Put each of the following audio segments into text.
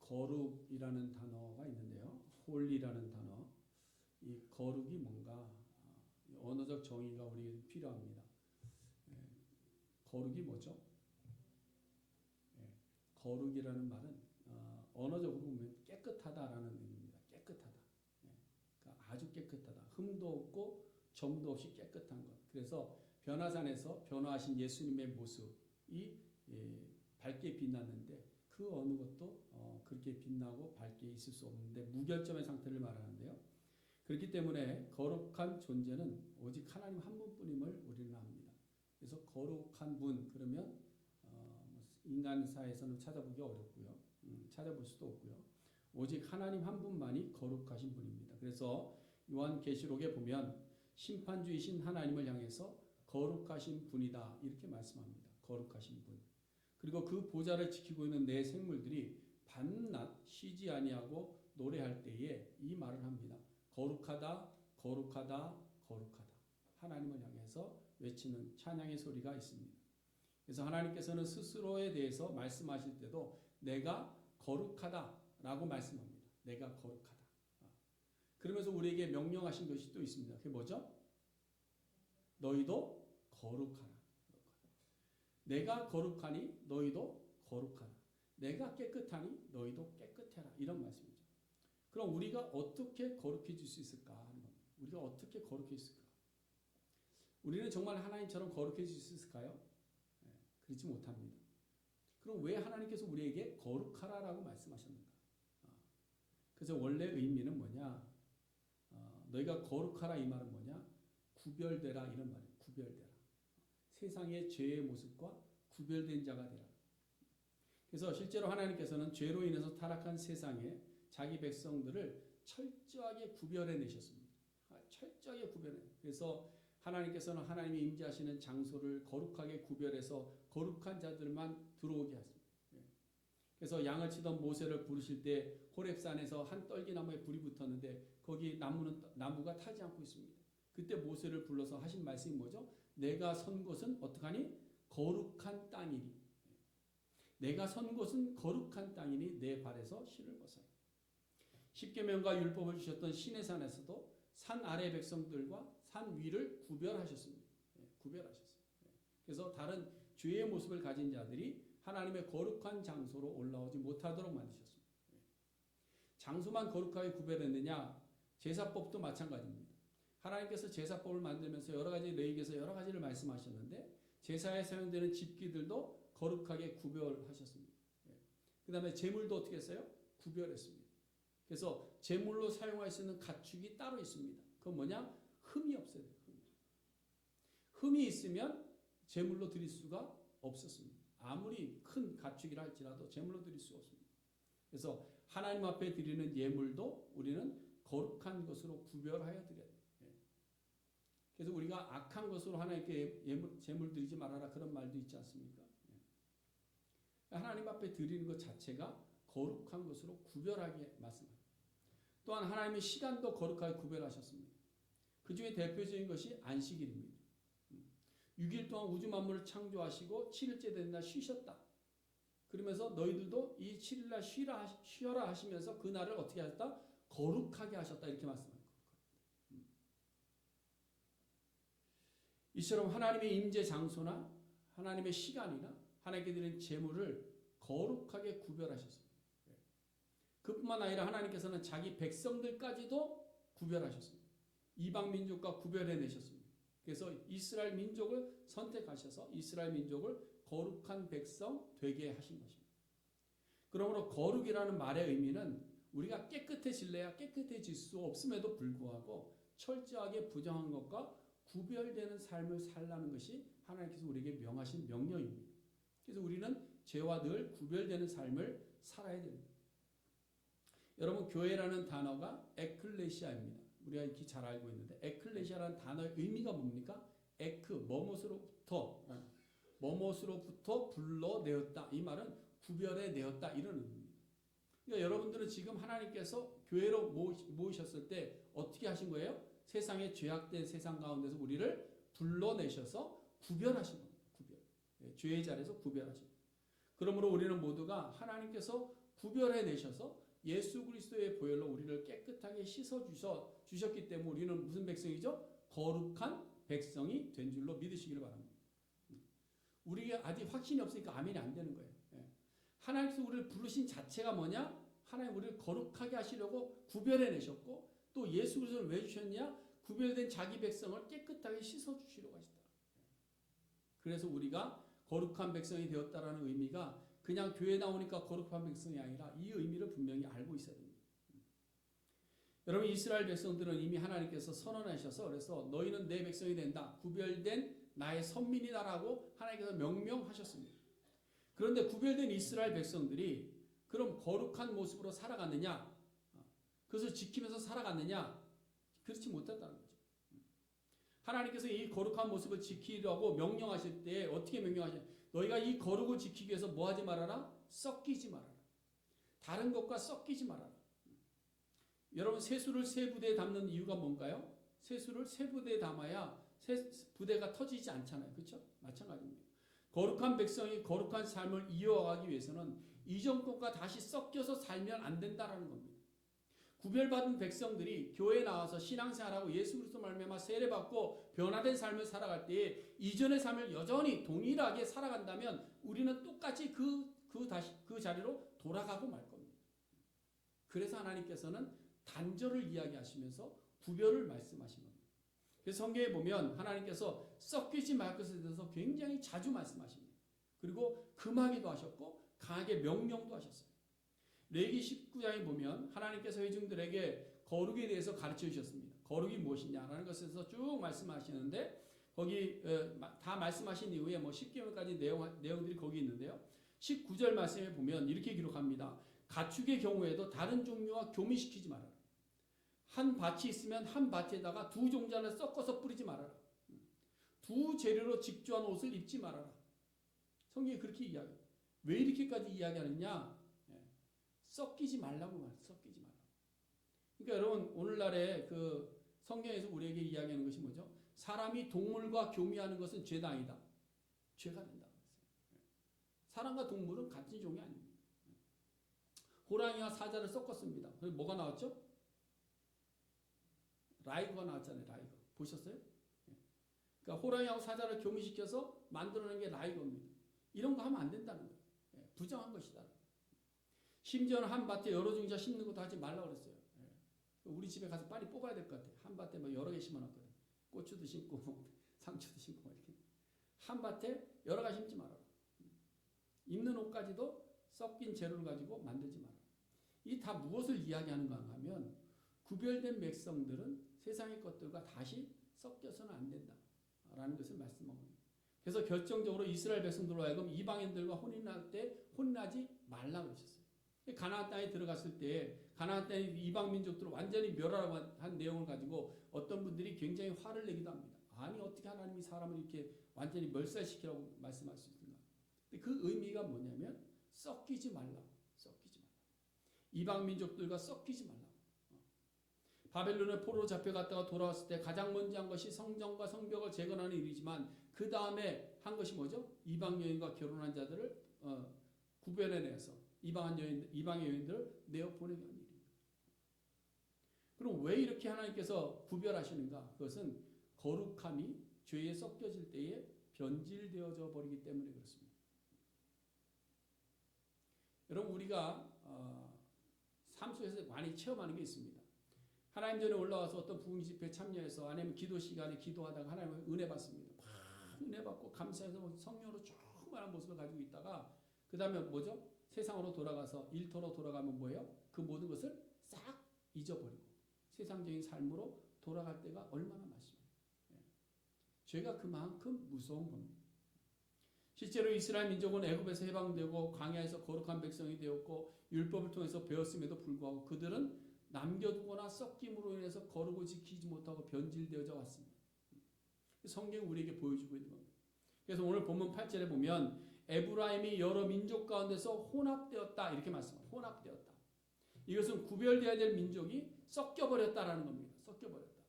거룩이라는 단어가 있는데요. 홀리라는 단어. 이 거룩이 뭔가 언어적 정의가 우리에게 필요합니다. 거룩이 뭐죠? 거룩이라는 말은 언어적으로 보면 깨끗하다라는 의미입니다. 깨끗하다. 그러니까 아주 깨끗하다. 흠도 없고 점도 없이 깨끗한 것. 그래서 변화산에서 변화하신 예수님의 모습이 밝게 빛났는데 그 어느 것도 그렇게 빛나고 밝게 있을 수 없는데 무결점의 상태를 말하는데요. 그렇기 때문에 거룩한 존재는 오직 하나님 한 분뿐임을 우리는 압니다. 그래서 거룩한 분 그러면 인간사에서는 찾아보기 어렵고요. 찾아볼 수도 없고요. 오직 하나님 한 분만이 거룩하신 분입니다. 그래서 요한계시록에 보면 심판주이신 하나님을 향해서 거룩하신 분이다 이렇게 말씀합니다. 거룩하신 분. 그리고 그 보좌를 지키고 있는 네 생물들이 밤낮 쉬지 아니하고 노래할 때에 이 말을 합니다. 거룩하다, 거룩하다, 거룩하다. 하나님을 향해서 외치는 찬양의 소리가 있습니다. 그래서 하나님께서는 스스로에 대해서 말씀하실 때도 내가 거룩하다라고 말씀합니다. 내가 거룩하다. 그러면서 우리에게 명령하신 것이 또 있습니다. 그게 뭐죠? 너희도 거룩하라. 내가 거룩하니 너희도 거룩하라. 내가 깨끗하니 너희도 깨끗해라. 이런 말씀이죠. 그럼 우리가 어떻게 거룩해질 수 있을까 하는 겁니다. 우리가 어떻게 거룩해질까? 우리는 정말 하나님처럼 거룩해질 수 있을까요? 그렇지 못합니다. 그럼 왜 하나님께서 우리에게 거룩하라라고 말씀하셨는가? 그래서 원래 의미는 뭐냐? 너희가 거룩하라 이 말은 뭐냐? 구별되라 이런 말이에요. 구별되라. 세상의 죄의 모습과 구별된 자가 되라. 그래서 실제로 하나님께서는 죄로 인해서 타락한 세상에 자기 백성들을 철저하게 구별해내셨습니다. 철저하게 구별해. 그래서 하나님께서는 하나님이 임재하시는 장소를 거룩하게 구별해서 거룩한 자들만 들어오게 하십니다. 그래서 양을 치던 모세를 부르실 때 호렙산에서 한 떨기나무에 불이 붙었는데 거기 나무가 타지 않고 있습니다. 그때 모세를 불러서 하신 말씀이 뭐죠? 내가 선 곳은 어떡하니? 거룩한 땅이니. 내가 선 곳은 거룩한 땅이니 내 발에서 실을 벗어라. 십계명과 율법을 주셨던 시내산에서도 산 아래 백성들과 산 위를 구별하셨습니다. 구별하셨어요. 그래서 다른 죄의 모습을 가진 자들이 하나님의 거룩한 장소로 올라오지 못하도록 만드셨습니다. 장소만 거룩하게 구별했느냐? 제사법도 마찬가지입니다. 하나님께서 제사법을 만들면서 여러 가지 레위기에서 여러 가지를 말씀하셨는데 제사에 사용되는 집기들도 거룩하게 구별하셨습니다. 그 다음에 제물도 어떻게 했어요? 구별했습니다. 그래서 제물로 사용할 수 있는 가축이 따로 있습니다. 그건 뭐냐? 흠이 없어야 돼요. 흠이 있으면 제물로 드릴 수가 없었습니다. 아무리 큰 가축이라 할지라도 제물로 드릴 수가 없습니다. 그래서 하나님 앞에 드리는 예물도 우리는 거룩한 것으로 구별하여 드려야 돼요. 그래서 우리가 악한 것으로 하나님께 제물 드리지 말아라 그런 말도 있지 않습니까? 하나님 앞에 드리는 것 자체가 거룩한 것으로 구별하게 말씀합니다. 또한 하나님의 시간도 거룩하게 구별하셨습니다. 그 중에 대표적인 것이 안식일입니다. 6일 동안 우주 만물을 창조하시고 7일째 되는 날 쉬셨다. 그러면서 너희들도 이 7일날 쉬어라 하시면서 그 날을 어떻게 하셨다? 거룩하게 하셨다. 이렇게 말씀합니다. 이처럼 하나님의 임재 장소나 하나님의 시간이나 하나님께 드린 제물을 거룩하게 구별하셨습니다. 그뿐만 아니라 하나님께서는 자기 백성들까지도 구별하셨습니다. 이방 민족과 구별해내셨습니다. 그래서 이스라엘 민족을 선택하셔서 이스라엘 민족을 거룩한 백성 되게 하신 것입니다. 그러므로 거룩이라는 말의 의미는 우리가 깨끗해질래야 깨끗해질 수 없음에도 불구하고 철저하게 부정한 것과 구별되는 삶을 살라는 것이 하나님께서 우리에게 명하신 명령입니다. 그래서 우리는 죄와 늘 구별되는 삶을 살아야 됩니다. 여러분 교회라는 단어가 에클레시아입니다. 우리가 이렇게 잘 알고 있는데 에클레시아라는 단어의 의미가 뭡니까? 에크, 뭐뭇으로부터 불러내었다. 이 말은 구별해내었다 이런 의미입니다. 그러니까 여러분들은 지금 하나님께서 교회로 모이셨을 때 어떻게 하신 거예요? 세상에 죄악된 세상 가운데서 우리를 불러내셔서 구별하신 겁니다. 구별. 죄의 자리에서 구별하신 겁니다. 그러므로 우리는 모두가 하나님께서 구별해내셔서 예수 그리스도의 보혈로 우리를 깨끗하게 씻어주셨기 때문에 우리는 무슨 백성이죠? 거룩한 백성이 된 줄로 믿으시기를 바랍니다. 우리가 아직 확신이 없으니까 아멘이 안 되는 거예요. 하나님께서 우리를 부르신 자체가 뭐냐? 하나님 우리를 거룩하게 하시려고 구별해내셨고 또 예수 그리스도를 왜 주셨냐? 구별된 자기 백성을 깨끗하게 씻어주시려고 하시다. 그래서 우리가 거룩한 백성이 되었다라는 의미가 그냥 교회 나오니까 거룩한 백성이 아니라 이 의미를 분명히 알고 있어야 됩니다. 여러분 이스라엘 백성들은 이미 하나님께서 선언하셔서 그래서 너희는 내 백성이 된다. 구별된 나의 선민이다라고 하나님께서 명명하셨습니다. 그런데 구별된 이스라엘 백성들이 그럼 거룩한 모습으로 살아갔느냐? 그것을 지키면서 살아갔느냐? 그렇지 못했다는 거죠. 하나님께서 이 거룩한 모습을 지키려고 명령하실 때 어떻게 명령하시냐? 너희가 이 거룩을 지키기 위해서 뭐 하지 말아라? 썩기지 말아라. 다른 것과 썩기지 말아라. 여러분 세수를 세 부대에 담는 이유가 뭔가요? 세수를 세 부대에 담아야 세 부대가 터지지 않잖아요. 그렇죠? 마찬가지입니다. 거룩한 백성이 거룩한 삶을 이어가기 위해서는 이전 것과 다시 섞여서 살면 안 된다라는 겁니다. 구별받은 백성들이 교회에 나와서 신앙생활하고 예수 그리스도 말미암아 세례받고 변화된 삶을 살아갈 때에 이전의 삶을 여전히 동일하게 살아간다면 우리는 똑같이 다시 그 자리로 돌아가고 말 겁니다. 그래서 하나님께서는 단절을 이야기하시면서 구별을 말씀하신 겁니다. 그래서 성경에 보면 하나님께서 섞이지 말 것에 대해서 굉장히 자주 말씀하십니다. 그리고 금하기도 하셨고 강하게 명령도 하셨어요. 레위기 19장에 보면 하나님께서 회중들에게 거룩에 대해서 가르쳐 주셨습니다. 거룩이 무엇이냐라는 것에서 쭉 말씀하시는데 거기 다 말씀하신 이후에 뭐 10개월까지 내용들이 거기 있는데요. 19절 말씀에 보면 이렇게 기록합니다. 가축의 경우에도 다른 종류와 교미시키지 말아라. 한 밭이 있으면 한 밭에다가 두 종자를 섞어서 뿌리지 말아라. 두 재료로 직조한 옷을 입지 말아라. 성경이 그렇게 이야기해요. 왜 이렇게까지 이야기하느냐? 섞이지 말라고 말해요. 섞이지 말라고. 그러니까 여러분 오늘날에 그 성경에서 우리에게 이야기하는 것이 뭐죠? 사람이 동물과 교미하는 것은 죄다 아니다. 죄가 된다. 사람과 동물은 같은 종이 아닙니다. 호랑이와 사자를 섞었습니다. 그래서 뭐가 나왔죠? 라이거가 나왔잖아요. 라이거. 보셨어요? 그러니까 호랑이하고 사자를 교미시켜서 만들어낸 게 라이거입니다. 이런 거 하면 안 된다는 거예요. 부정한 것이다. 심지어는 한 밭에 여러 종자 심는 것도 하지 말라고 그랬어요. 우리 집에 가서 빨리 뽑아야 될 것 같아요. 한 밭에 뭐 여러 개 심어놨거든. 고추도 심고 상추도 심고 이렇게. 한 밭에 여러 가지 심지 말아라. 입는 옷까지도 섞인 재료를 가지고 만들지 마라. 이 다 무엇을 이야기하는가 하면 구별된 백성들은 세상의 것들과 다시 섞여서는 안 된다라는 것을 말씀합니다. 그래서 결정적으로 이스라엘 백성들로 하여금 이방인들과 혼인할 때 혼나지 말라고 하셨어요. 가나안 땅에 들어갔을 때 가나안 땅의 이방 민족들을 완전히 멸하라고 한 내용을 가지고 어떤 분들이 굉장히 화를 내기도 합니다. 아니 어떻게 하나님이 사람을 이렇게 완전히 멸살시키라고 말씀할 수 있는가? 근데 그 의미가 뭐냐면 섞이지 말라고. 섞이지 말라고. 이방 민족들과 섞이지 말라고. 바벨론의 포로로 잡혀갔다가 돌아왔을 때 가장 먼저 한 것이 성전과 성벽을 재건하는 일이지만 그 다음에 한 것이 뭐죠? 이방 여인과 결혼한 자들을 구별해내서 이방의 여인들을 내어 보내게 하는 일입니다. 그럼 왜 이렇게 하나님께서 구별하시는가? 그것은 거룩함이 죄에 섞여질 때에 변질되어져 버리기 때문에 그렇습니다. 여러분 우리가 삶 속에서 많이 체험하는 게 있습니다. 하나님 전에 올라와서 어떤 부흥 집회에 참여해서 아니면 기도 시간에 기도하다가 하나님의 은혜 받습니다. 막 은혜 받고 감사해서 성령으로 충만한 모습을 가지고 있다가 그 다음에 뭐죠? 세상으로 돌아가서 일터로 돌아가면 뭐예요? 그 모든 것을 싹 잊어버리고 세상적인 삶으로 돌아갈 때가 얼마나 많습니까? 죄가 그만큼 무서운 겁니다. 실제로 이스라엘 민족은 애굽에서 해방되고 광야에서 거룩한 백성이 되었고 율법을 통해서 배웠음에도 불구하고 그들은 남겨두거나 섞임으로 인해서 거룩을 지키지 못하고 변질되어져 왔습니다. 성경이 우리에게 보여주고 있는 겁니다. 그래서 오늘 본문 8절에 보면 에브라임이 여러 민족 가운데서 혼합되었다 이렇게 말씀합니다. 혼합되었다. 이것은 구별되어야 될 민족이 섞여버렸다라는 겁니다. 섞여버렸다.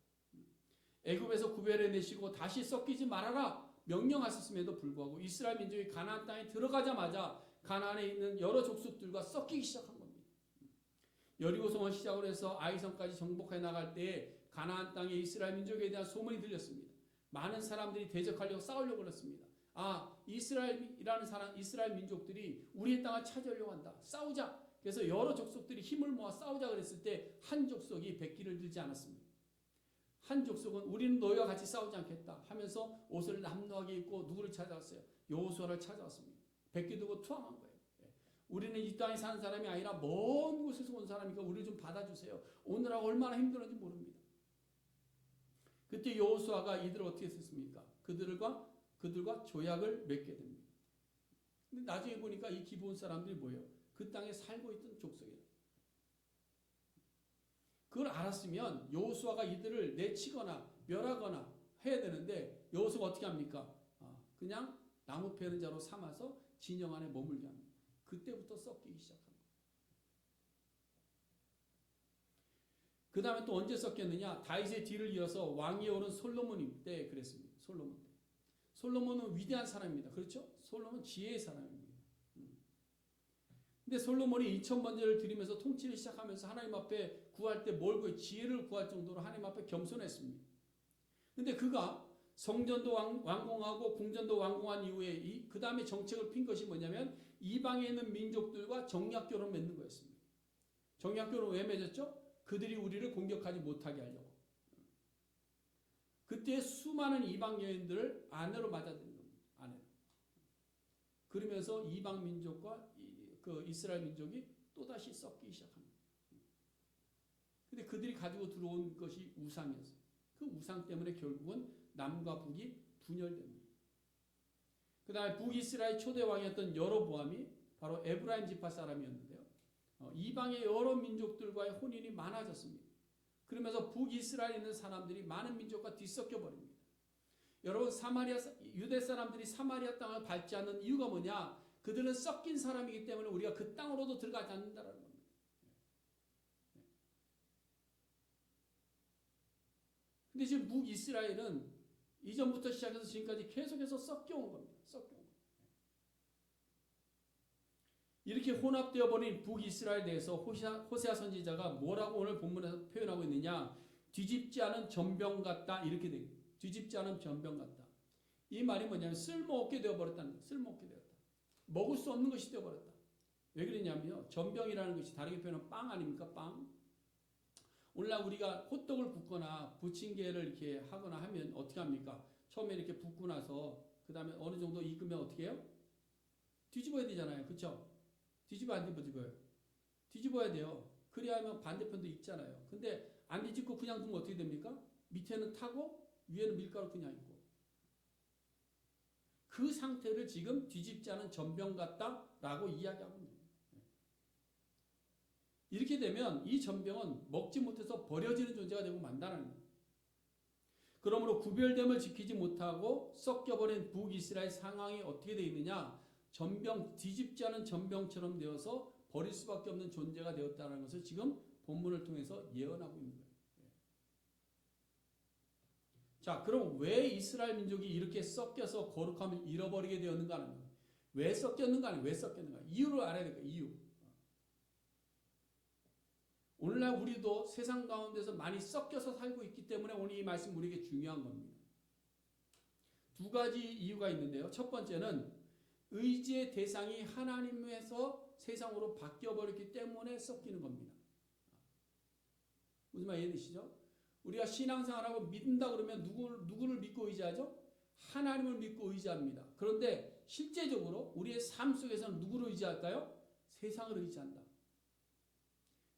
애굽에서 구별해내시고 다시 섞이지 말아라 명령하셨음에도 불구하고 이스라엘 민족이 가나안 땅에 들어가자마자 가나안에 있는 여러 족속들과 섞이기 시작한 겁니다. 여리고성을 시작으로 해서 아이성까지 정복해 나갈 때에 가나안 땅에 이스라엘 민족에 대한 소문이 들렸습니다. 많은 사람들이 대적하려고 싸우려고 그랬습니다. 이스라엘이라는 사람, 이스라엘 민족들이 우리의 땅을 차지하려고 한다. 싸우자. 그래서 여러 족속들이 힘을 모아 싸우자 그랬을 때 한 족속이 백기를 들지 않았습니다. 한 족속은 우리는 너희와 같이 싸우지 않겠다 하면서 옷을 남루하게 입고 누구를 찾아왔어요? 여호수아를 찾아왔습니다. 백기 들고 투항한 거예요. 우리는 이 땅에 사는 사람이 아니라 먼 곳에서 온 사람이니까 우리를 좀 받아주세요. 오늘하고 얼마나 힘들었는지 모릅니다. 그때 여호수아가 이들을 어떻게 했습니까? 그들과 조약을 맺게 됩니다. 근데 나중에 보니까 이 기브온 사람들이 뭐예요? 그 땅에 살고 있던 족속이에요. 그걸 알았으면 여호수아가 이들을 내치거나 멸하거나 해야 되는데 여호수아가 어떻게 합니까? 그냥 나무 패는 자로 삼아서 진영 안에 머물게 합니다. 그때부터 섞이기 시작합니다. 그 다음에 또 언제 섞였느냐? 다윗의 뒤를 이어서 왕위에 오른 솔로몬 때 그랬습니다. 솔로몬 때. 솔로몬은 위대한 사람입니다. 그렇죠? 솔로몬은 지혜의 사람입니다. 근데 솔로몬이 2000번제를 드리면서 통치를 시작하면서 하나님 앞에 구할 때 뭘 구해? 지혜를 구할 정도로 하나님 앞에 겸손했습니다. 근데 그가 성전도 완공하고 궁전도 완공한 이후에 그 다음에 정책을 핀 것이 뭐냐면 이방에 있는 민족들과 정략교를 맺는 거였습니다. 정략교를 왜 맺었죠? 그들이 우리를 공격하지 못하게 하려고. 그때 수많은 이방 여인들을 아내로 맞아들인 겁니다. 아내로. 그러면서 이방 민족과 그 이스라엘 민족이 또다시 섞이기 시작합니다. 근데 그들이 가지고 들어온 것이 우상이었어요. 그 우상 때문에 결국은 남과 북이 분열됩니다. 그 다음에 북이스라엘 초대 왕이었던 여로보암이 바로 에브라임 지파 사람이었는데요. 이방의 여러 민족들과의 혼인이 많아졌습니다. 그러면서 북이스라엘에 있는 사람들이 많은 민족과 뒤섞여 버립니다. 여러분 유대 사람들이 사마리아 땅을 밟지 않는 이유가 뭐냐? 그들은 섞인 사람이기 때문에 우리가 그 땅으로도 들어가지 않는다는 겁니다. 근데 지금 북이스라엘은 이전부터 시작해서 지금까지 계속해서 섞여온 겁니다. 이렇게 혼합되어 버린 북이스라엘에 대해서 호세아 선지자가 뭐라고 오늘 본문에서 표현하고 있느냐? 뒤집지 않은 전병 같다. 이렇게 돼. 뒤집지 않은 전병 같다. 이 말이 뭐냐면 쓸모없게 되어버렸다는 거예요. 쓸모없게 되었다. 먹을 수 없는 것이 되어버렸다. 왜 그러냐면요. 전병이라는 것이 다르게 표현하면 빵 아닙니까? 빵. 오늘날 우리가 호떡을 붓거나 부침개를 이렇게 하거나 하면 어떻게 합니까? 처음에 이렇게 붓고 나서 그 다음에 어느 정도 익으면 어떻게 해요? 뒤집어야 되잖아요. 그렇죠? 뒤집어 안 뒤집어요? 뒤집어야 돼요. 그래야 하면 반대편도 익잖아요. 근데 안 뒤집고 그냥 두면 어떻게 됩니까? 밑에는 타고 위에는 밀가루 그냥 있고. 그 상태를 지금 뒤집지 않은 전병 같다라고 이야기하고 있는 거예요. 이렇게 되면 이 전병은 먹지 못해서 버려지는 존재가 되고 만다는 거예요. 그러므로 구별됨을 지키지 못하고 섞여버린 북이스라엘 상황이 어떻게 되어 있느냐? 전병, 뒤집지 않은 전병처럼 되어서 버릴 수밖에 없는 존재가 되었다는 것을 지금 본문을 통해서 예언하고 있는 거예요. 자, 그럼 왜 이스라엘 민족이 이렇게 섞여서 거룩함을 잃어버리게 되었는가 하는 거예요. 왜 섞였는가? 이유를 알아야 될까요? 이유. 오늘날 우리도 세상 가운데서 많이 섞여서 살고 있기 때문에 오늘 이 말씀 우리에게 중요한 겁니다. 두 가지 이유가 있는데요. 첫 번째는 의지의 대상이 하나님에서 세상으로 바뀌어버렸기 때문에 섞이는 겁니다. 무슨 말 이해되시죠? 우리가 신앙생활하고 믿는다 그러면 누구를 믿고 의지하죠? 하나님을 믿고 의지합니다. 그런데 실제적으로 우리의 삶 속에서는 누구를 의지할까요? 세상을 의지한다.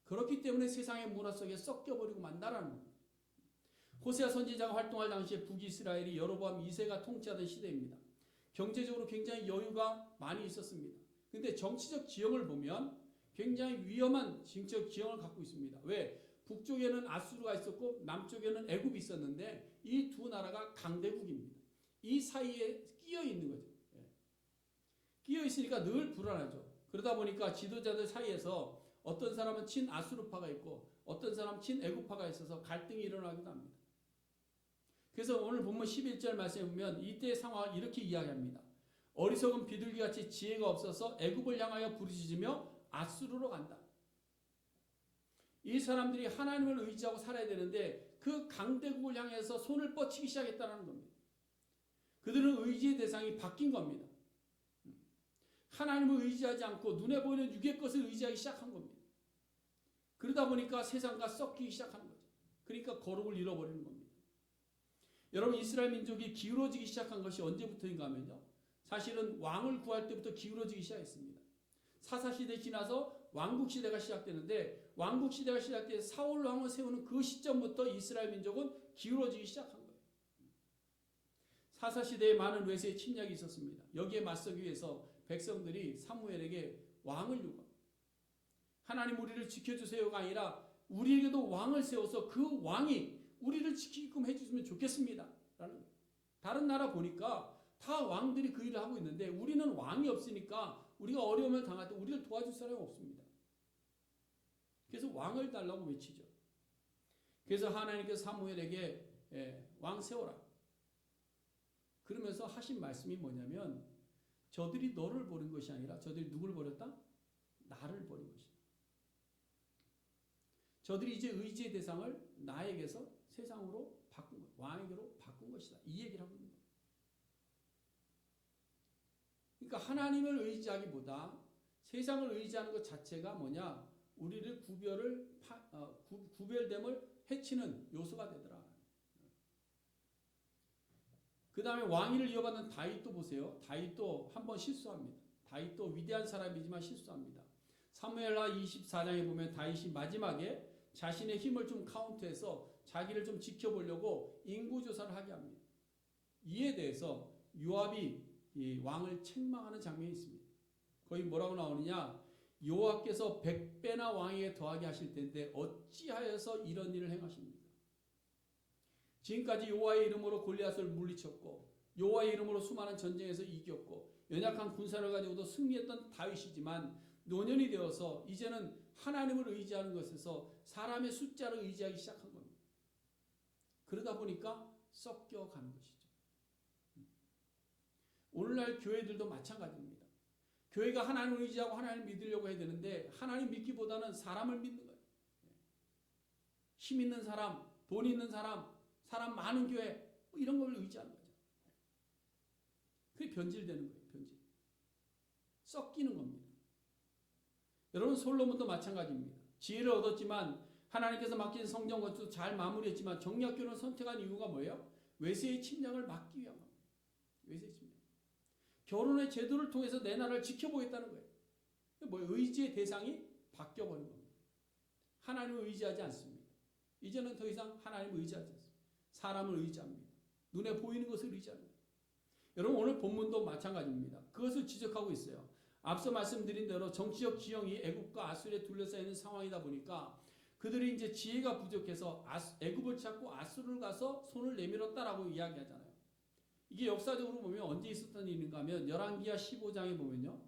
그렇기 때문에 세상의 문화 속에 섞여버리고 만다라는 겁니다. 호세아 선지자가 활동할 당시에 북이스라엘이 여로보암 2세가 통치하던 시대입니다. 경제적으로 굉장히 여유가 많이 있었습니다. 그런데 정치적 지형을 보면 굉장히 위험한 정치적 지형을 갖고 있습니다. 왜? 북쪽에는 아수르가 있었고 남쪽에는 애굽이 있었는데 이 두 나라가 강대국입니다. 이 사이에 끼어 있는 거죠. 끼어 있으니까 늘 불안하죠. 그러다 보니까 지도자들 사이에서 어떤 사람은 친아수르파가 있고 어떤 사람은 친애굽파가 있어서 갈등이 일어나기도 합니다. 그래서 오늘 본문 11절 말씀에 보면 이때의 상황을 이렇게 이야기합니다. 어리석은 비둘기같이 지혜가 없어서 애굽을 향하여 부르짖으며 아수르로 간다. 이 사람들이 하나님을 의지하고 살아야 되는데 그 강대국을 향해서 손을 뻗치기 시작했다는 겁니다. 그들은 의지의 대상이 바뀐 겁니다. 하나님을 의지하지 않고 눈에 보이는 육의 것을 의지하기 시작한 겁니다. 그러다 보니까 세상과 섞이기 시작하는 거죠. 그러니까 거룩을 잃어버리는 겁니다. 여러분, 이스라엘 민족이 기울어지기 시작한 것이 언제부터인가 하면요, 사실은 왕을 구할 때부터 기울어지기 시작했습니다. 사사시대 지나서 왕국시대가 시작되는데, 왕국시대가 시작돼 사울 왕을 세우는 그 시점부터 이스라엘 민족은 기울어지기 시작한 거예요. 사사시대에 많은 외세의 침략이 있었습니다. 여기에 맞서기 위해서 백성들이 사무엘에게 왕을 요구합니다. 하나님 우리를 지켜주세요가 아니라 우리에게도 왕을 세워서 그 왕이 우리를 지키게끔 해주시면 좋겠습니다. 라는 거예요. 다른 나라 보니까 다 왕들이 그 일을 하고 있는데 우리는 왕이 없으니까 우리가 어려움을 당할 때 우리를 도와줄 사람이 없습니다. 그래서 왕을 달라고 외치죠. 그래서 하나님께서 사무엘에게 왕 세워라. 그러면서 하신 말씀이 뭐냐면, 저들이 너를 버린 것이 아니라 저들이 누굴 버렸다? 나를 버린 것이다. 저들이 이제 의지의 대상을 나에게서 세상으로 바꾼 것, 왕에게로 바꾼 것이다. 이 얘기를 하고 있는 거예요. 그러니까 하나님을 의지하기보다 세상을 의지하는 것 자체가 뭐냐? 우리를 구별됨을 해치는 요소가 되더라. 그 다음에 왕위를 이어받는 다윗도 보세요. 다윗도 한번 실수합니다. 다윗도 위대한 사람이지만 실수합니다. 사무엘하 24장에 보면 다윗이 마지막에 자신의 힘을 좀 카운트해서 자기를 좀 지켜보려고 인구조사를 하게 합니다. 이에 대해서 요압이 이 왕을 책망하는 장면이 있습니다. 거기 뭐라고 나오느냐? 여호와께서 100배나 왕에게 더하게 하실 텐데 어찌하여서 이런 일을 행하십니까? 지금까지 여호와의 이름으로 골리앗을 물리쳤고 여호와의 이름으로 수많은 전쟁에서 이겼고 연약한 군사를 가지고도 승리했던 다윗이지만 노년이 되어서 이제는 하나님을 의지하는 것에서 사람의 숫자를 의지하기 시작한 겁니다. 그러다 보니까 섞여가는 것이죠. 오늘날 교회들도 마찬가지입니다. 교회가 하나님을 의지하고 하나님을 믿으려고 해야 되는데 하나님 믿기보다는 사람을 믿는 거예요. 힘 있는 사람, 돈 있는 사람, 사람 많은 교회, 이런 걸 의지하는 거죠. 그게 변질되는 거예요. 변질. 섞이는 겁니다. 여러분, 솔로몬도 마찬가지입니다. 지혜를 얻었지만 하나님께서 맡긴 성전 건축도 잘 마무리했지만 정략교를 선택한 이유가 뭐예요? 외세의 침략을 막기 위한 겁니다. 외세의 침략. 결혼의 제도를 통해서 내 나라를 지켜보겠다는 거예요. 의지의 대상이 바뀌어버린 겁니다. 하나님을 의지하지 않습니다. 이제는 더 이상 하나님을 의지하지 않습니다. 사람을 의지합니다. 눈에 보이는 것을 의지합니다. 여러분, 오늘 본문도 마찬가지입니다. 그것을 지적하고 있어요. 앞서 말씀드린 대로 정치적 지형이 애굽과 아수르에 둘러싸여 있는 상황이다 보니까 그들이 이제 지혜가 부족해서 애굽을 찾고 아수르를 가서 손을 내밀었다라고 이야기하잖아요. 이게 역사적으로 보면 언제 있었던 일인가 하면 열왕기하 15장에 보면요,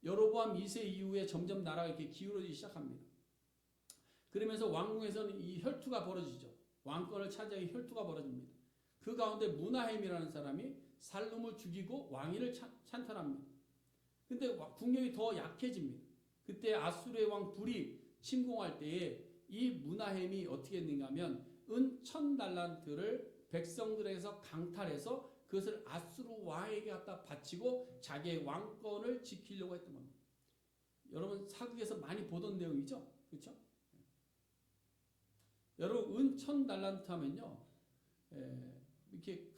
여로보암 2세 이후에 점점 나라가 이렇게 기울어지기 시작합니다. 그러면서 왕궁에서는 이 혈투가 벌어지죠. 왕권을 차지하기 혈투가 벌어집니다. 그 가운데 무나헬이라는 사람이 살룸을 죽이고 왕위를 찬탈합니다. 근데 국력이 더 약해집니다. 그때 아수르의 왕 불이 침공할 때에 이 무나헬이 어떻게 했는가 하면 은 1000달란트를 백성들에게서 강탈해서 그것을 아수르 왕에게 갖다 바치고 자기의 왕권을 지키려고 했던 겁니다. 여러분, 사극에서 많이 보던 내용이죠? 그렇죠? 여러분, 은 1000달란트 하면요, 이렇게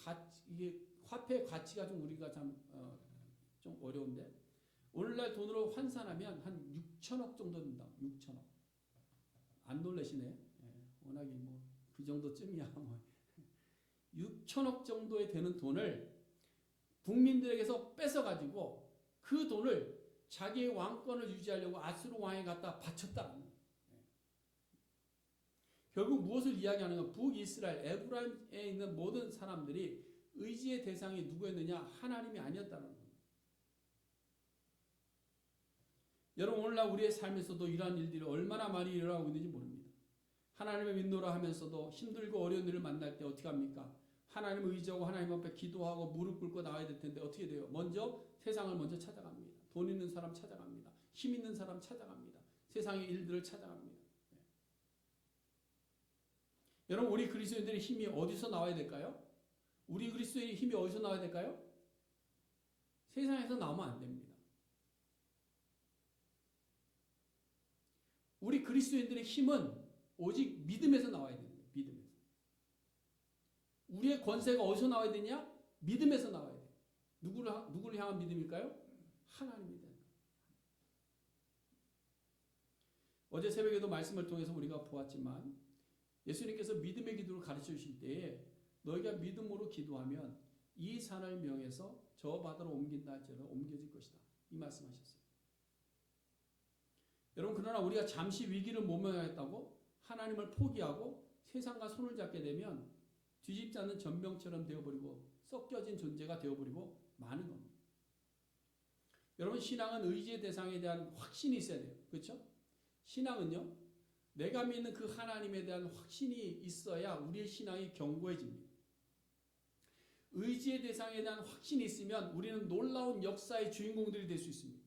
이게 화폐 가치가 좀 우리가 좀 어려운데, 오늘날 돈으로 환산하면 한 6천억 정도 된다. 6천억. 안 놀라시네. 워낙에 뭐 그 정도쯤이야. 뭐 6천억 정도에 되는 돈을 국민들에게서 뺏어가지고 그 돈을 자기의 왕권을 유지하려고 아수르 왕에 갖다 바쳤다. 결국 무엇을 이야기하는가? 북이스라엘, 에브라임에 있는 모든 사람들이 의지의 대상이 누구였느냐? 하나님이 아니었다는 겁니다. 여러분, 오늘날 우리의 삶에서도 이러한 일들이 얼마나 많이 일어나고 있는지 모릅니다. 하나님을 믿노라 하면서도 힘들고 어려운 일을 만날 때 어떻게 합니까? 하나님을 의지하고 하나님 앞에 기도하고 무릎 꿇고 나와야 될 텐데 어떻게 돼요? 먼저 세상을 먼저 찾아갑니다. 돈 있는 사람 찾아갑니다. 힘 있는 사람 찾아갑니다. 세상의 일들을 찾아갑니다. 네. 여러분 우리 그리스도인들의 힘이 어디서 나와야 될까요? 우리 그리스도인의 힘이 어디서 나와야 될까요? 세상에서 나오면 안 됩니다. 우리 그리스도인들의 힘은 오직 믿음에서 나와야 됩니다. 믿음에서. 우리의 권세가 어디서 나와야 되냐? 믿음에서 나와야 돼요. 누구를 향한 믿음일까요? 하나님입니다. 어제 새벽에도 말씀을 통해서 우리가 보았지만 예수님께서 믿음의 기도를 가르쳐 주실 때에 너희가 믿음으로 기도하면 이 산을 명해서 저 바다로 옮긴다 할지라도 옮겨질 것이다. 이 말씀하셨어요. 여러분 그러나 우리가 잠시 위기를 모면하였다고 하나님을 포기하고 세상과 손을 잡게 되면 뒤집지 않는 전병처럼 되어버리고 섞여진 존재가 되어버리고 마는 겁니다. 여러분 신앙은 의지의 대상에 대한 확신이 있어야 돼요. 그렇죠? 신앙은요. 내가 믿는 그 하나님에 대한 확신이 있어야 우리의 신앙이 견고해집니다. 의지의 대상에 대한 확신이 있으면 우리는 놀라운 역사의 주인공들이 될 수 있습니다.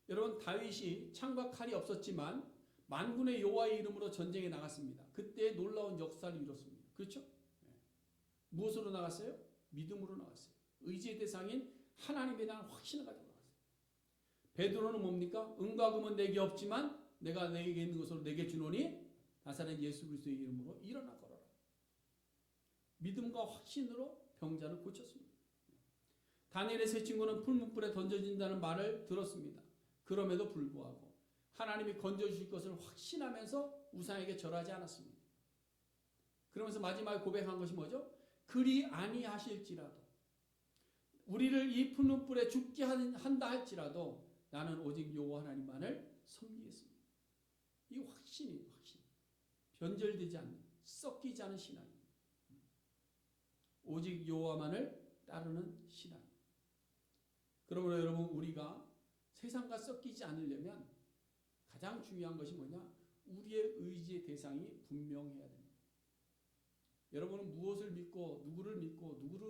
여러분 다윗이 창과 칼이 없었지만 만군의 여호와의 이름으로 전쟁에 나갔습니다. 그때 놀라운 역사를 이뤘습니다. 그렇죠? 네. 무엇으로 나갔어요? 믿음으로 나갔어요. 의지의 대상인 하나님에 대한 확신을 가지고 나갔어요. 베드로는 뭡니까? 은과 금은 내게 없지만 내가 내게 있는 것으로 내게 주노니 나사렛 예수 그리스도의 이름으로 일어나 걸어라. 믿음과 확신으로 병자를 고쳤습니다. 다니엘의 세 친구는 풀무불에 던져진다는 말을 들었습니다. 그럼에도 불구하고 하나님이 건져주실 것을 확신하면서 우상에게 절하지 않았습니다. 그러면서 마지막에 고백한 것이 뭐죠? 그리 아니하실지라도 우리를 이 풀무불에 죽게 한다 할지라도 나는 오직 여호와 하나님만을 섬기겠습니다. 이 확신이 확신. 변절되지 않는 섞이지 않은 신앙입니다. 오직 여호와만을 따르는 신앙. 그러므로 여러분 우리가 세상과 섞이지 않으려면 가장 중요한 것이 뭐냐? 우리의 의지의 대상이 분명해야 됩니다. 여러분은 무엇을 믿고 누구를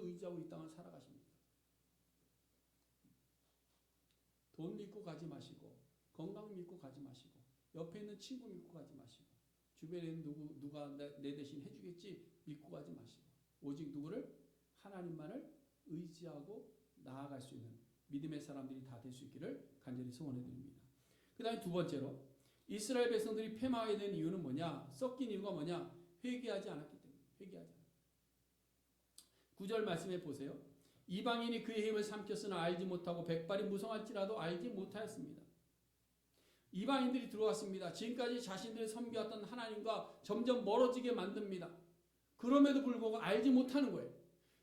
의지하고 이 땅을 살아가십니까? 돈 믿고 가지 마시고 건강 믿고 가지 마시고 옆에 있는 친구 믿고 가지 마시고 주변에 있는 누가 내 대신 해주겠지 믿고 가지 마시고 오직 누구를? 하나님만을 의지하고 나아갈 수 있는 믿음의 사람들이 다 될 수 있기를 간절히 소원해 드립니다. 그 다음에 두 번째로 이스라엘 백성들이 패망하게 된 이유는 뭐냐? 섞인 이유가 뭐냐? 회개하지 않았기 때문에. 회개하지 않았기. 9절 말씀해 보세요. 이방인이 그의 힘을 삼켰으나 알지 못하고 백발이 무성할지라도 알지 못하였습니다. 이방인들이 들어왔습니다. 지금까지 자신들이 섬겨왔던 하나님과 점점 멀어지게 만듭니다. 그럼에도 불구하고 알지 못하는 거예요.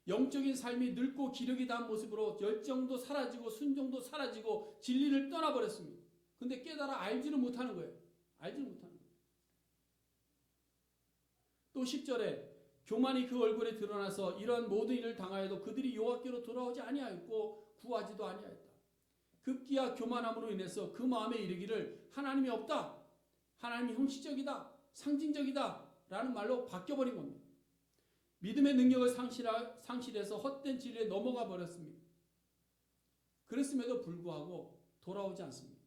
영적인 삶이 늙고 기력이 닿은 모습으로 열정도 사라지고 순종도 사라지고 진리를 떠나버렸습니다. 근데 깨달아 알지를 못하는 거예요. 알지를 못하는 거예요. 또 10절에 교만이 그 얼굴에 드러나서 이러한 모든 일을 당하여도 그들이 여호와께로 돌아오지 아니하였고 구하지도 아니하였다. 급기야 교만함으로 인해서 그 마음에 이르기를 하나님이 없다. 하나님이 형식적이다. 상징적이다. 라는 말로 바뀌어버린 겁니다. 믿음의 능력을 상실해서 헛된 진리에 넘어가 버렸습니다. 그랬음에도 불구하고 돌아오지 않습니다.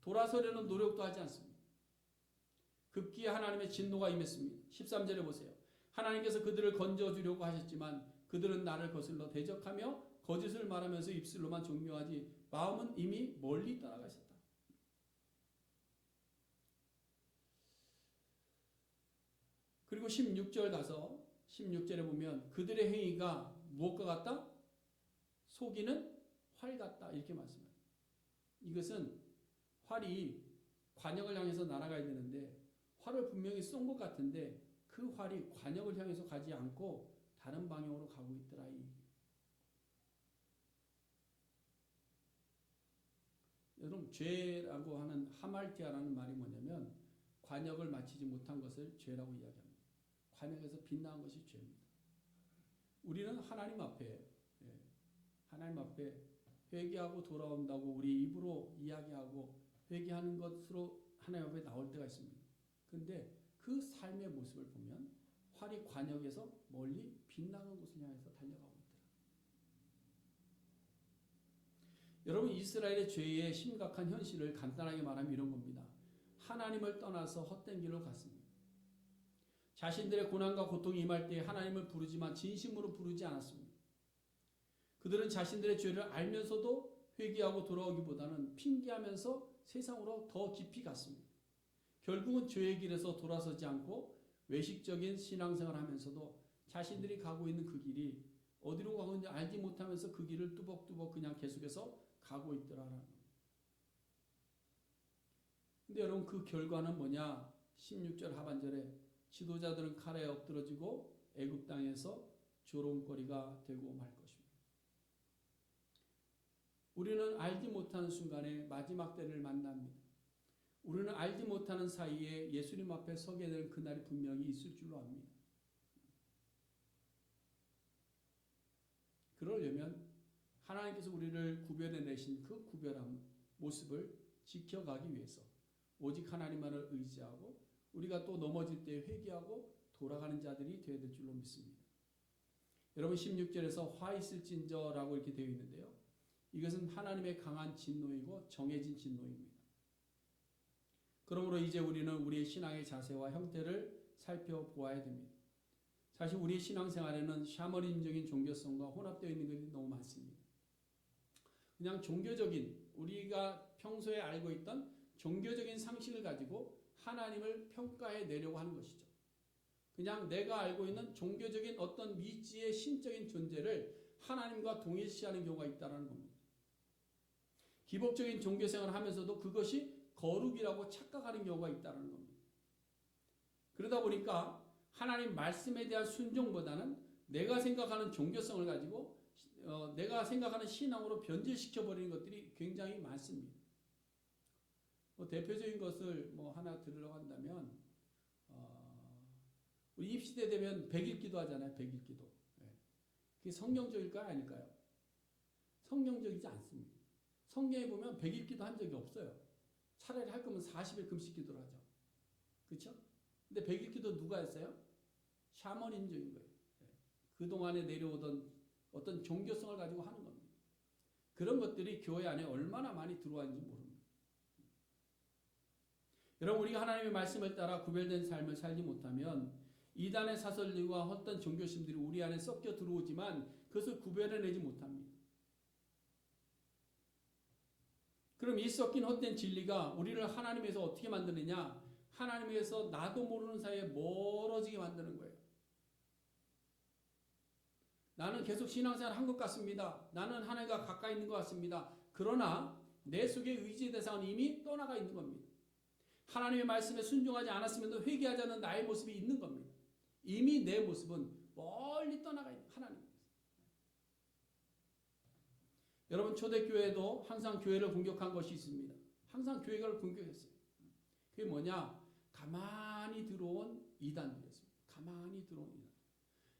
돌아서려는 노력도 하지 않습니다. 급기에 하나님의 진노가 임했습니다. 13절에 보세요. 하나님께서 그들을 건져주려고 하셨지만 그들은 나를 거슬러 대적하며 거짓을 말하면서 입술로만 종묘하지 마음은 이미 멀리 떠나가 있었다. 그리고 16절 가서 16절에 보면 그들의 행위가 무엇과 같다? 속이는 활 같다. 이렇게 말씀합니다. 이것은 활이 관역을 향해서 날아가야 되는데 활을 분명히 쏜 것 같은데 그 활이 관역을 향해서 가지 않고 다른 방향으로 가고 있더라. 여러분 죄라고 하는 하말티아라는 말이 뭐냐면 관역을 마치지 못한 것을 죄라고 이야기합니다. 관역에서 빗나간 것이 죄입니다. 우리는 하나님 앞에 회개하고 돌아온다고 우리 입으로 이야기하고 회개하는 것으로 하나님 앞에 나올 때가 있습니다. 그런데 그 삶의 모습을 보면 활이 관역에서 멀리 빗나간 곳을 향해서 달려가고 있더라. 여러분, 이스라엘의 죄의 심각한 현실을 간단하게 말하면 이런 겁니다. 하나님을 떠나서 헛된 길로 갔습니다. 자신들의 고난과 고통이 임할 때 하나님을 부르지만 진심으로 부르지 않았습니다. 그들은 자신들의 죄를 알면서도 회개하고 돌아오기보다는 핑계하면서 세상으로 더 깊이 갔습니다. 결국은 죄의 길에서 돌아서지 않고 외식적인 신앙생활을 하면서도 자신들이 가고 있는 그 길이 어디로 가고 있는지 알지 못하면서 그 길을 뚜벅뚜벅 그냥 계속해서 가고 있더라라는 겁니다. 근데 여러분, 그 결과는 뭐냐? 16절 하반절에 지도자들은 칼에 엎드러지고 애굽 땅에서 조롱거리가 되고 말 것입니다. 우리는 알지 못하는 순간에 마지막 때를 만납니다. 우리는 알지 못하는 사이에 예수님 앞에 서게 될 그날이 분명히 있을 줄로 압니다. 그러려면 하나님께서 우리를 구별해내신 그 구별한 모습을 지켜가기 위해서 오직 하나님만을 의지하고 우리가 또 넘어질 때 회개하고 돌아가는 자들이 되어야 될 줄로 믿습니다. 여러분, 16절에서 화 있을진저라고 이렇게 되어 있는데요. 이것은 하나님의 강한 진노이고 정해진 진노입니다. 그러므로 이제 우리는 우리의 신앙의 자세와 형태를 살펴보아야 됩니다. 사실 우리의 신앙생활에는 샤머니즘적인 종교성과 혼합되어 있는 것이 너무 많습니다. 그냥 종교적인, 우리가 평소에 알고 있던 종교적인 상식을 가지고 하나님을 평가해 내려고 하는 것이죠. 그냥 내가 알고 있는 종교적인 어떤 미지의 신적인 존재를 하나님과 동일시하는 경우가 있다는 겁니다. 기복적인 종교생활을 하면서도 그것이 거룩이라고 착각하는 경우가 있다는 겁니다. 그러다 보니까 하나님 말씀에 대한 순종보다는 내가 생각하는 종교성을 가지고 내가 생각하는 신앙으로 변질시켜버리는 것들이 굉장히 많습니다. 대표적인 것을 하나 들으려고 한다면 우리 입시대 되면 100일 기도 하잖아요. 100일 기도. 그게 성경적일까요? 아닐까요? 성경적이지 않습니다. 성경에 보면 100일 기도 한 적이 없어요. 차라리 할 거면 40일 금식 기도를 하죠. 그렇죠? 근데 100일 기도 누가 했어요? 샤머니즘적인 거예요. 그동안에 내려오던 어떤 종교성을 가지고 하는 겁니다. 그런 것들이 교회 안에 얼마나 많이 들어왔는지 모릅니다. 여러분, 우리가 하나님의 말씀을 따라 구별된 삶을 살지 못하면 이단의 사설들과 헛된 종교심들이 우리 안에 섞여 들어오지만 그것을 구별해내지 못합니다. 그럼 이 섞인 헛된 진리가 우리를 하나님에서 어떻게 만드느냐? 하나님에서 나도 모르는 사이에 멀어지게 만드는 거예요. 나는 계속 신앙생활을 한 것 같습니다. 나는 하나님과 가까이 있는 것 같습니다. 그러나 내 속의 의지의 대상은 이미 떠나가 있는 겁니다. 하나님의 말씀에 순종하지 않았으면 회개하지 않는 나의 모습이 있는 겁니다. 이미 내 모습은 멀리 떠나가 있는 하나님입니다. 여러분, 초대교회도 항상 교회를 공격한 것이 있습니다. 항상 교회를 공격했어요. 그게 뭐냐? 가만히 들어온 이단들이었습니다. 가만히 들어온 이단.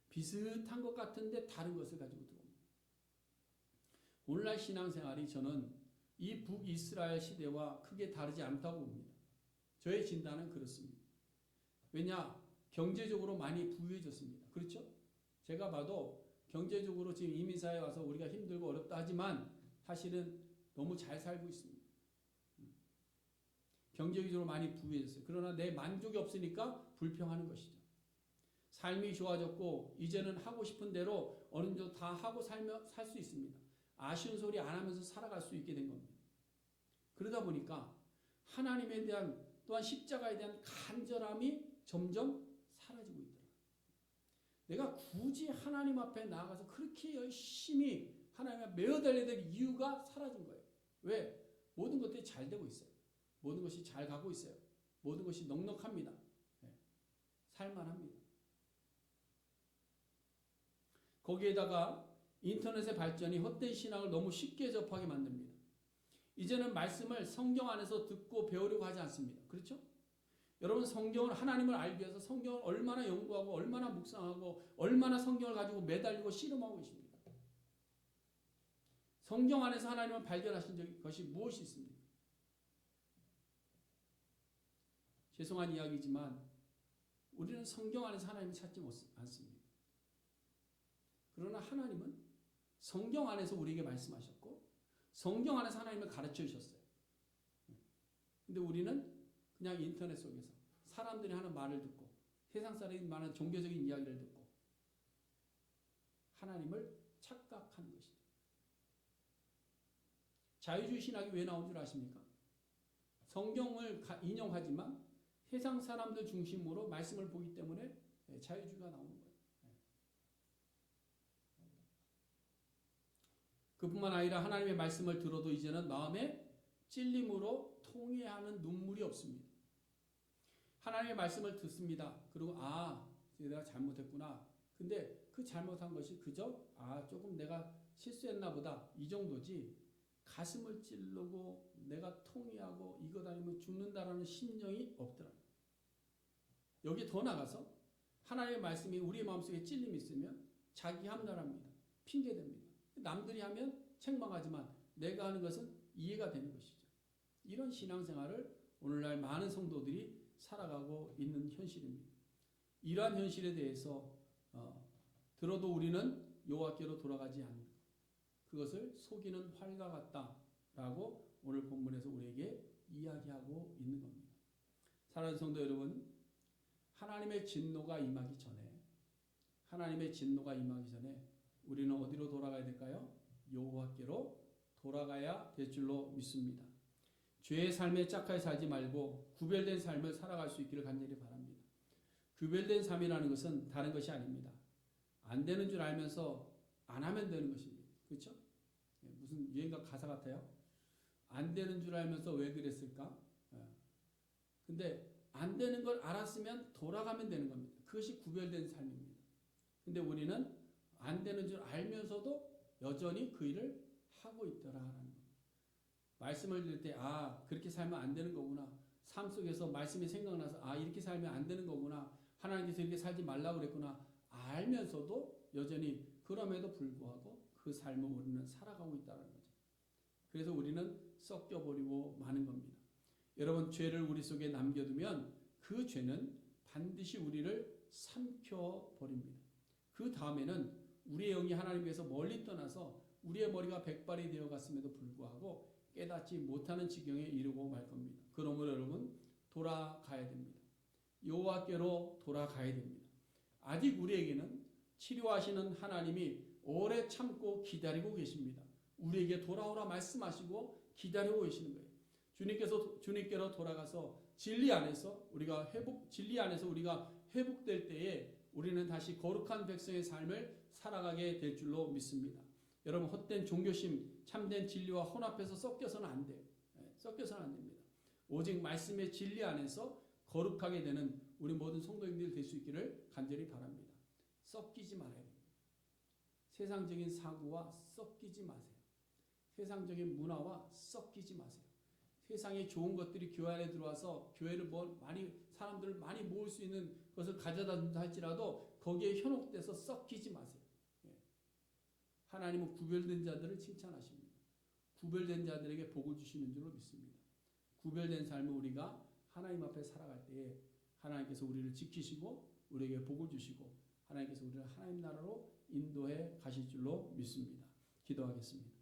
비슷한 것 같은데 다른 것을 가지고 들어옵니다. 오늘날 신앙생활이 저는 이 북이스라엘 시대와 크게 다르지 않다고 봅니다. 저의 진단은 그렇습니다. 왜냐? 경제적으로 많이 부유해졌습니다. 그렇죠? 제가 봐도 경제적으로 지금 이민사회에 와서 우리가 힘들고 어렵다 하지만 사실은 너무 잘 살고 있습니다. 경제적으로 많이 부유해졌어요. 그러나 내 만족이 없으니까 불평하는 것이죠. 삶이 좋아졌고 이제는 하고 싶은 대로 어느 정도 다 하고 살 수 있습니다. 아쉬운 소리 안 하면서 살아갈 수 있게 된 겁니다. 그러다 보니까 하나님에 대한 또한 십자가에 대한 간절함이 점점 사라지고 있더라. 내가 굳이 하나님 앞에 나아가서 그렇게 열심히 하나님 앞에 매어달려야 될 이유가 사라진 거예요. 왜? 모든 것들이 잘 되고 있어요. 모든 것이 잘 가고 있어요. 모든 것이 넉넉합니다. 살만합니다. 거기에다가 인터넷의 발전이 헛된 신앙을 너무 쉽게 접하게 만듭니다. 이제는 말씀을 성경 안에서 듣고 배우려고 하지 않습니다. 그렇죠? 여러분, 성경을 하나님을 알기 위해서 성경을 얼마나 연구하고 얼마나 묵상하고 얼마나 성경을 가지고 매달리고 씨름하고 계십니까? 성경 안에서 하나님을 발견하신 것이 무엇이 있습니까? 죄송한 이야기지만 우리는 성경 안에서 하나님을 찾지 않습니다. 그러나 하나님은 성경 안에서 우리에게 말씀하셨고 성경 안에서 하나님을 가르쳐 주셨어요. 근데 우리는 그냥 인터넷 속에서 사람들이 하는 말을 듣고 세상 사람이 말하는 종교적인 이야기를 듣고 하나님을 착각하는 것이죠. 자유주의 신학이 왜 나온 줄 아십니까? 성경을 인용하지만 세상 사람들 중심으로 말씀을 보기 때문에 자유주의가 나오는 거예요. 그뿐만 아니라 하나님의 말씀을 들어도 이제는 마음에 찔림으로 통회하는 눈물이 없습니다. 하나님의 말씀을 듣습니다. 그리고 내가 잘못했구나. 근데 그 잘못한 것이 그저 조금 내가 실수했나 보다 이 정도지 가슴을 찔르고 내가 통회하고 이것 아니면 죽는다라는 심령이 없더라고요. 여기 더 나가서 하나님의 말씀이 우리의 마음속에 찔림이 있으면 자기 합리화합니다. 핑계댑니다. 남들이 하면 책망하지만 내가 하는 것은 이해가 되는 것이죠. 이런 신앙생활을 오늘날 많은 성도들이 살아가고 있는 현실입니다. 이러한 현실에 대해서 들어도 우리는 여호와께로 돌아가지 않는 것. 그것을 속이는 활과 같다라고 오늘 본문에서 우리에게 이야기하고 있는 겁니다. 사랑하는 성도 여러분, 하나님의 진노가 임하기 전에 우리는 어디로 돌아가야 될까요? 여호와께로 돌아가야 될 줄로 믿습니다. 죄의 삶에 짝하게 살지 말고 구별된 삶을 살아갈 수 있기를 간절히 바랍니다. 구별된 삶이라는 것은 다른 것이 아닙니다. 안 되는 줄 알면서 안 하면 되는 것입니다. 그렇죠? 무슨 유행가 가사 같아요? 안 되는 줄 알면서 왜 그랬을까? 근데 안 되는 걸 알았으면 돌아가면 되는 겁니다. 그것이 구별된 삶입니다. 근데 우리는 안 되는 줄 알면서도 여전히 그 일을 하고 있더라라는 겁니다. 말씀을 들을 때 그렇게 살면 안 되는 거구나. 삶 속에서 말씀이 생각나서 이렇게 살면 안 되는 거구나. 하나님께서 이렇게 살지 말라고 그랬구나. 알면서도 여전히 그럼에도 불구하고 그 삶을 우리는 살아가고 있다는 거죠. 그래서 우리는 섞여버리고 마는 겁니다. 여러분, 죄를 우리 속에 남겨두면 그 죄는 반드시 우리를 삼켜버립니다. 그 다음에는 우리의 영이 하나님께서 멀리 떠나서 우리의 머리가 백발이 되어갔음에도 불구하고 깨닫지 못하는 지경에 이르고 말 겁니다. 그러므로 여러분, 돌아가야 됩니다. 여호와께로 돌아가야 됩니다. 아직 우리에게는 치료하시는 하나님이 오래 참고 기다리고 계십니다. 우리에게 돌아오라 말씀하시고 기다리고 계시는 거예요. 주님께로 돌아가서 진리 안에서 우리가 회복될 때에 우리는 다시 거룩한 백성의 삶을 살아가게 될 줄로 믿습니다. 여러분, 헛된 종교심, 참된 진리와 혼합해서 섞여서는 안 돼요. 섞여서는 안 됩니다. 오직 말씀의 진리 안에서 거룩하게 되는 우리 모든 성도님들 될 수 있기를 간절히 바랍니다. 섞이지 말아야 됩니다. 세상적인 사고와 섞이지 마세요. 세상적인 문화와 섞이지 마세요. 세상에 좋은 것들이 교회 안에 들어와서 교회를 사람들을 많이 모을 수 있는 것을 가져다 준다 할지라도 거기에 현혹돼서 섞이지 마세요. 하나님은 구별된 자들을 칭찬하십니다. 구별된 자들에게 복을 주시는 줄로 믿습니다. 구별된 삶을 우리가 하나님 앞에 살아갈 때에 하나님께서 우리를 지키시고 우리에게 복을 주시고 하나님께서 우리를 하나님 나라로 인도해 가실 줄로 믿습니다. 기도하겠습니다.